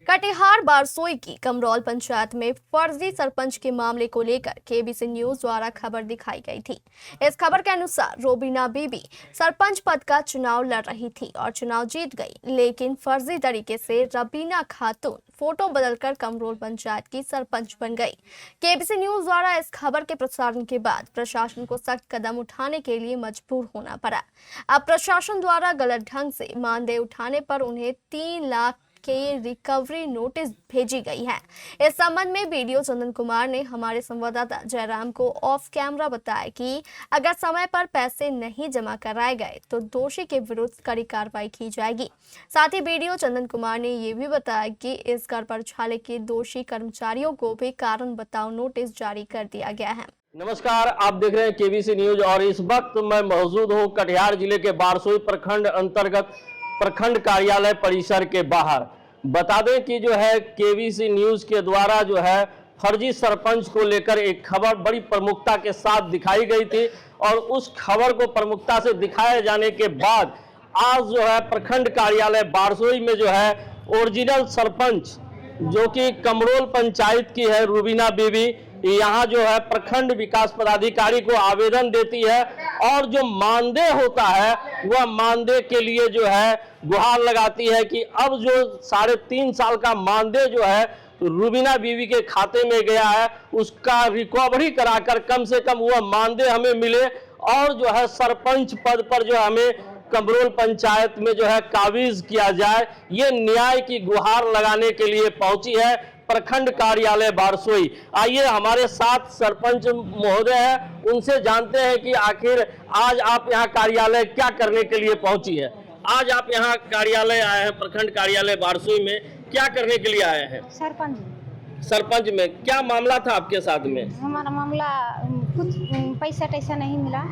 कटिहार बारसोई की कमरौल पंचायत में फर्जी सरपंच के मामले को लेकर केबीसी न्यूज द्वारा खबर दिखाई गई थी। इस खबर के अनुसार रोबीना बीबी सरपंच पद का चुनाव लड़ रही थी और चुनाव जीत गई, लेकिन फर्जी तरीके से रबीना खातून फोटो बदलकर कमरौल पंचायत की सरपंच बन गई। केबीसी न्यूज द्वारा इस खबर के प्रसारण के बाद प्रशासन को सख्त कदम उठाने के लिए मजबूर होना पड़ा। अब प्रशासन द्वारा गलत ढंग से मानदेय उठाने पर उन्हें 3 लाख के रिकवरी नोटिस भेजी गई है। इस संबंध में वीडियो चंदन कुमार ने हमारे संवाददाता जयराम को ऑफ कैमरा बताया कि अगर समय पर पैसे नहीं जमा कराए गए तो दोषी के विरुद्ध कड़ी कार्रवाई की जाएगी। साथ ही वीडियो चंदन कुमार ने ये भी बताया कि इस घर पर छाले के दोषी कर्मचारियों को भी कारण बताओ नोटिस जारी कर दिया गया है। नमस्कार, आप देख रहे हैं केबीसी न्यूज और इस वक्त मैं मौजूद हूं कटिहार जिले के बारसोई प्रखंड अंतर्गत प्रखंड कार्यालय परिसर के बाहर। बता दें कि जो है केबीसी न्यूज के द्वारा जो है फर्जी सरपंच को लेकर एक खबर बड़ी प्रमुखता के साथ दिखाई गई थी और उस खबर को प्रमुखता से दिखाए जाने के बाद आज जो है प्रखंड कार्यालय बारसोई में जो है ओरिजिनल सरपंच जो कि कमरौल पंचायत की है रूबीना बीबी, यहाँ जो है प्रखंड विकास पदाधिकारी को आवेदन देती है और जो मानदेय होता है वह मानदेय के लिए जो है गुहार लगाती है कि अब जो 3.5 साल का मानदेय जो है रूबीना बीबी के खाते में गया है उसका रिकवरी कराकर कम से कम वह मानदेय हमें मिले और जो है सरपंच पद पर जो हमें कमरौल पंचायत में जो है काबिज किया जाए। ये न्याय की गुहार लगाने के लिए पहुंची है प्रखंड कार्यालय बारसोई। आइए हमारे साथ सरपंच महोदय हैं, उनसे जानते हैं कि आखिर आज आप यहाँ कार्यालय क्या करने के लिए पहुंची है। आज आप यहाँ कार्यालय आए हैं, प्रखंड कार्यालय बारसोई में क्या करने के लिए आए हैं? सरपंच में क्या मामला था आपके साथ में? हमारा मामला कुछ पैसा टैसा नहीं मिला।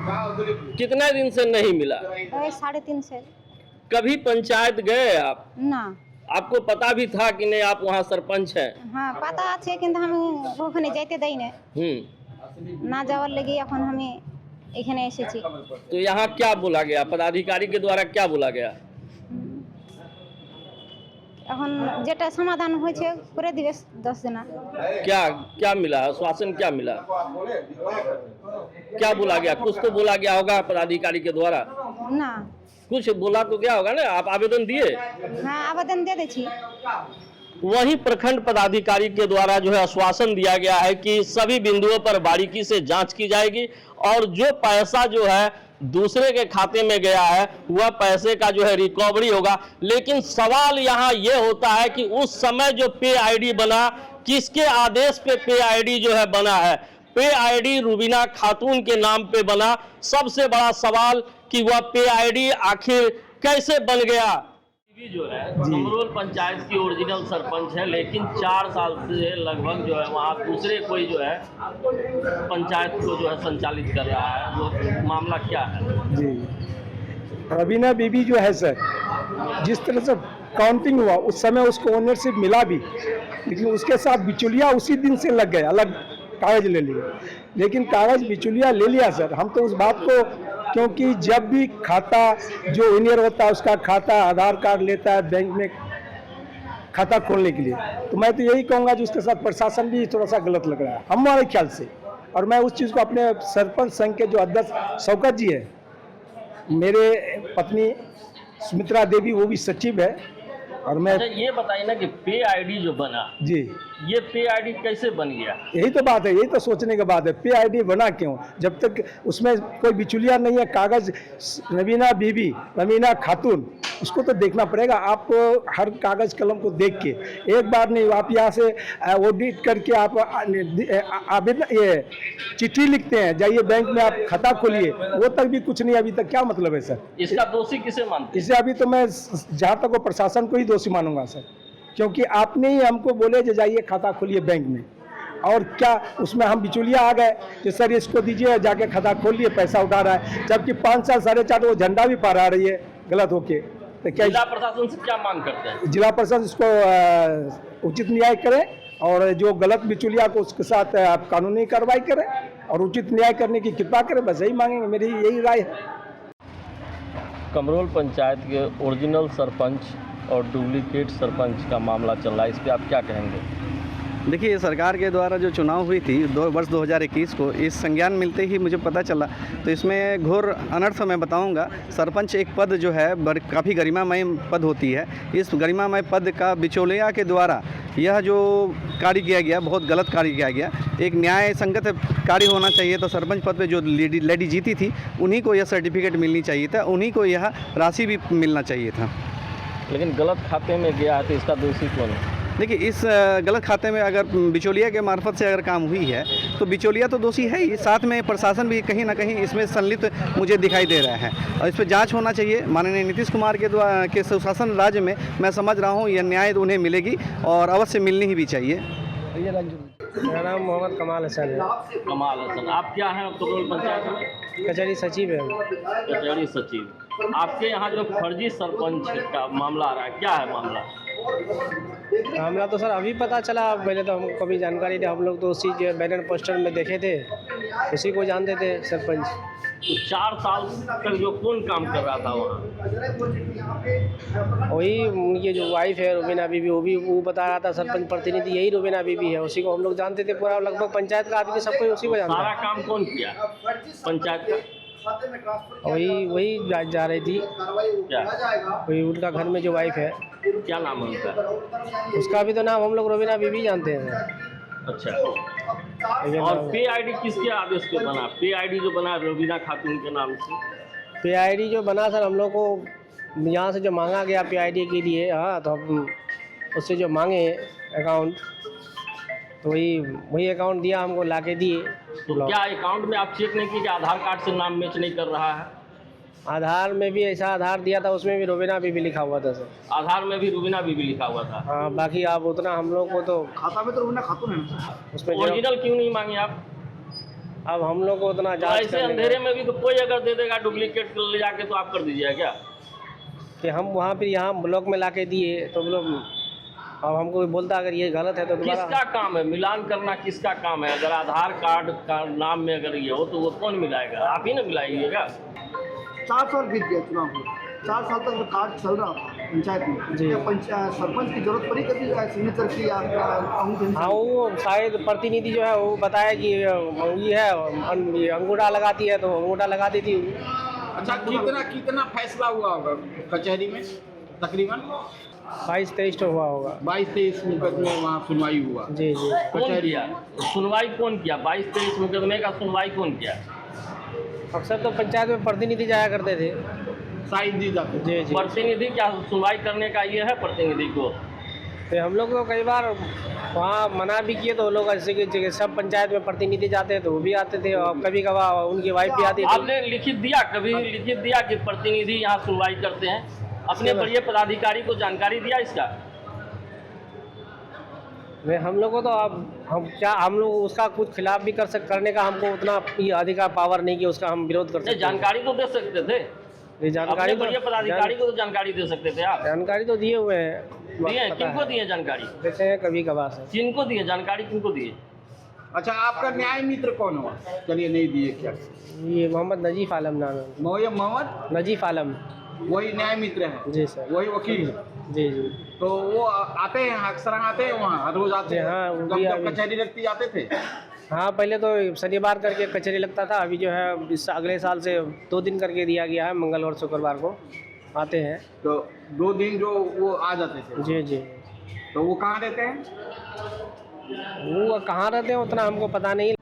कितने दिन से नहीं मिला? 3.5 से। कभी पंचायत गए आप? ना। आपको पता भी था कि नहीं आप वहाँ सरपंच हैं? हाँ पता আছে কিন্তু আমি ওখানে যাইতে দেই না। না যাওয়ার লাগি এখন আমি এখানে এসেছি। तो यहाँ क्या बोला गया? पदाधिकारी के द्वारा क्या बोला गया? এখন যেটা সমাধান হয়েছে করে দিবে 10 দিন। क्या क्या मिला? आश्वासन क्या मिला? क्या बोला गया? कुछ तो बोला गया होगा पदाधिकारी के द्वारा। ना कुछ बोला तो क्या होगा ना। आप आवेदन दिए? हाँ आवेदन दे दी छी। वहीं प्रखंड पदाधिकारी के द्वारा जो है आश्वासन दिया गया है कि सभी बिंदुओं पर बारीकी से जांच की जाएगी और जो पैसा जो है दूसरे के खाते में गया है वह पैसे का जो है रिकवरी होगा। लेकिन सवाल यहाँ ये होता है कि उस समय जो पे आईडी बना, किसके आदेश पे पे आईडी जो है बना है? पे आईडी रूबीना खातून के नाम पे बना। सबसे बड़ा सवाल कि वह पे आईडी आखिर कैसे बन गया? जो है कमरौल पंचायत की ओरिजिनल सरपंच है, लेकिन 4 साल से लगभग जो है वहाँ दूसरे कोई जो है पंचायत को जो है संचालित कर रहा है। वो मामला क्या है? जी, रबीना बीबी जो है सर, जिस तरह से काउंटिंग हुआ उस समय उसको ओनरशिप मिला भी, लेकिन उसके साथ बिचौलिया उसी दिन से लग गए, अलग कागज ले लिए। लेकिन कागज बिचौलिया ले लिया सर, हम तो उस बात को, क्योंकि जब भी खाता जो इंजीनियर होता है उसका खाता आधार कार्ड लेता है बैंक में खाता खोलने के लिए, तो मैं तो यही कहूँगा कि उसके साथ प्रशासन भी थोड़ा सा गलत लग रहा है हमारे ख्याल से। और मैं उस चीज़ को अपने सरपंच संघ के जो अध्यक्ष शौकत जी है, मेरे पत्नी सुमित्रा देवी वो भी सचिव है, और मैं ये बताइए ना कि पे आईडी जो बना जी, ये पे आईडी कैसे बन गया? यही तो बात है, यही तो सोचने की बात है। पे आईडी बना क्यों जब तक उसमें कोई बिचौलिया नहीं है? कागज रबीना बीबी, रबीना खातून, उसको तो देखना पड़ेगा। आप हर कागज कलम को देख के एक बार नहीं, आप यहाँ से ऑडिट करके आप आवेदन ये चिट्ठी लिखते हैं, जाइए बैंक में आप खाता खोलिए, वो तक भी कुछ नहीं। अभी तक क्या मतलब है सर? इसका दोषी किसे मानते हैं? इसे अभी तो मैं जहाँ तक वो प्रशासन को ही दोषी मानूंगा सर, क्योंकि आपने ही हमको बोले जो जाइए खाता खोलिए बैंक में, और क्या उसमें हम बिचौलिया आ गए कि सर इसको दीजिए जाके खाता खोल लिए, पैसा उठा रहा है, जबकि 5 साल 4.5 वो झंडा भी फहरा रही है गलत होके। तो क्या जिला प्रशासन से क्या मांग करते हैं? जिला प्रशासन इसको उचित न्याय करे और जो गलत बिचौलिया को उसके साथ आप कानूनी कार्रवाई करें और उचित न्याय करने की कृपा करें, बस यही मांगेंगे, मेरी यही राय है। कमरौल पंचायत के ओरिजिनल सरपंच और डुप्लीकेट सरपंच का मामला चल रहा है, इस पर आप क्या कहेंगे? देखिए, सरकार के द्वारा जो चुनाव हुई थी वर्ष 2021 को, इस संज्ञान मिलते ही मुझे पता चला, तो इसमें घोर अनर्थ मैं बताऊंगा। सरपंच एक पद जो है काफ़ी गरिमामय पद होती है। इस गरिमामय पद का बिचौलिया के द्वारा यह जो कार्य किया गया, बहुत गलत कार्य किया गया। एक न्याय संगत कार्य होना चाहिए। तो सरपंच पद पे जो लेडी जीती थी, उन्हीं को यह सर्टिफिकेट मिलनी चाहिए था, उन्हीं को यह राशि भी मिलना चाहिए था। लेकिन गलत खाते में गया है, तो इसका दोषी कौन है? देखिए, इस गलत खाते में अगर बिचौलिया के मार्फत से अगर काम हुई है, तो बिचौलिया तो दोषी है ही, साथ में प्रशासन भी कहीं ना कहीं इसमें संलिप्त मुझे दिखाई दे रहा है, और इस पर जांच होना चाहिए। माननीय नीतीश कुमार के द्वारा के सुशासन राज्य में मैं समझ रहा हूँ यह न्याय तो उन्हें मिलेगी और अवश्य मिलनी ही भी चाहिए। मेरा नाम मोहम्मद कमाल हसन है। कमाल हसन, आप क्या हैं करोल पंचायत में? कचहरी सचिव है। कचहरी सचिव। आपके यहाँ जो फर्जी सरपंच का मामला आ रहा है, क्या है मामला? मामला तो सर अभी पता चला, पहले तो हमको कभी जानकारी नहीं। हम लोग तो उसी जो बैनर पोस्टर में देखे थे, उसी को जानते थे सरपंच। तो 4 साल तक जो कौन काम कर रहा था वहाँ? वही उनकी जो वाइफ है रुबीना बीबी, वो बता रहा था सरपंच प्रतिनिधि यही रुबीना बीबी है। उसी को हम लोग जानते थे, पूरा लगभग पंचायत का आदमी सब कोई उसी को जानता सारा काम कौन किया पंचायत का? वही जा रही थी। क्या? वही उनका घर में जो वाइफ है, क्या नाम है उनका? उसका भी तो नाम हम लोग रुबीना बीबी जानते हैं। अच्छा, और पे आईडी किसके आदेश पे बना? पे आईडी जो बना रुबीना खातून के नाम से, पे आईडी जो बना सर, हम लोग को यहाँ से जो मांगा गया पे आईडी के लिए, हाँ, तो हम उससे जो मांगे अकाउंट, तो वही अकाउंट दिया हमको, ला के दिए। तो क्या अकाउंट में आप चेक नहीं किए कि आधार कार्ड से नाम मैच नहीं कर रहा है? आधार में भी ऐसा आधार दिया था, उसमें भी रुबीना बीबी लिखा हुआ था सर। आधार में भी रुबीना बीबी लिखा हुआ था? हाँ, बाकी आप उतना हम लोग को तो खाता में तो रुबीना खातून है, उसमें ओरिजिनल क्यों नहीं मांगे आप? अब हम लोग को उतना तो जांच ऐसे अंधेरे में भी तो कोई अगर दे देगा डुप्लीकेट ले जाके, तो आप कर दीजिएगा क्या? कि हम वहाँ पर यहाँ ब्लॉक में ला के दिए, तो लोग अब हमको भी बोलता अगर ये गलत है तो दोबारा। किसका काम है मिलान करना? किसका काम है? अगर आधार कार्ड का नाम में अगर ये हो तो वो कौन मिलाएगा? आप ही ना मिलाइएगा। 4 साल बीत गया चुनाव को, 4 साल तक वो कार्ड चल रहा था पंचायत में। जी। क्या सरपंच की जरूरत पड़ी कभी सिग्नेचर की? हाँ, वो शायद प्रतिनिधि जो है वो बताया कि ये है, ये अंगूठा लगाती है, तो अंगूठा लगाती थी। अच्छा, कितना फैसला हुआ होगा कचहरी में? तकरीबन 22-23 तो हुआ होगा। 22-23 मुकदमे वहाँ सुनवाई हुआ। जी जी। कौन किया सुनवाई? कौन किया 22-23 मुकदमे का सुनवाई कौन किया? अक्सर तो पंचायत में प्रतिनिधि जाया करते थे। साइन दी जाती। जी जी। प्रतिनिधि क्या सुनवाई करने का ये है प्रतिनिधि को? तो हम लोग तो कई बार वहाँ मना भी किए, तो लोग ऐसे कि सब पंचायत में प्रतिनिधि जाते हैं तो वो भी आते थे, और कभी कभार उनकी वाइफ भी आती थी। आपने लिखित दिया, कभी लिखित दिया कि प्रतिनिधि यहाँ सुनवाई करते हैं? अपने बड़े पदाधिकारी को जानकारी दिया इसका? नहीं, हम लोग को तो अब हम लोग उसका कुछ खिलाफ भी करने का हमको उतना अधिकार पावर नहीं कि उसका हम विरोध कर सकते। जानकारी तो दे सकते थे। ये जानकारी अपने बड़े पदाधिकारी को तो जानकारी दे सकते थे आप। जानकारी तो दिए हुए हैं। दिए हैं? किनको दिए जानकारी? देते हैं कभी कभार से। किनको दिए जानकारी? किनको दिए? अच्छा, आपका न्याय मित्र कौन हुआ? चलिए, नहीं दिए क्या? ये मोहम्मद नजीफ आलम नाम है। मोहम्मद नजीफ आलम। वही न्याय मित्र है? जी सर। वही वकील है? जी जी। तो वो आते हैं, अक्सर आते हैं वहाँ, रोज आते जी हैं? हाँ, वो भी जब कचहरी लगती जाते थे? हाँ, पहले तो शनिवार करके कचहरी लगता था, अभी जो है इस अगले साल से 2 दिन करके दिया गया है, मंगल और शुक्रवार को आते हैं। तो 2 दिन जो वो आ जाते थे? जी जी। तो वो कहाँ रहते हैं? वो कहाँ रहते हैं उतना हमको पता नहीं,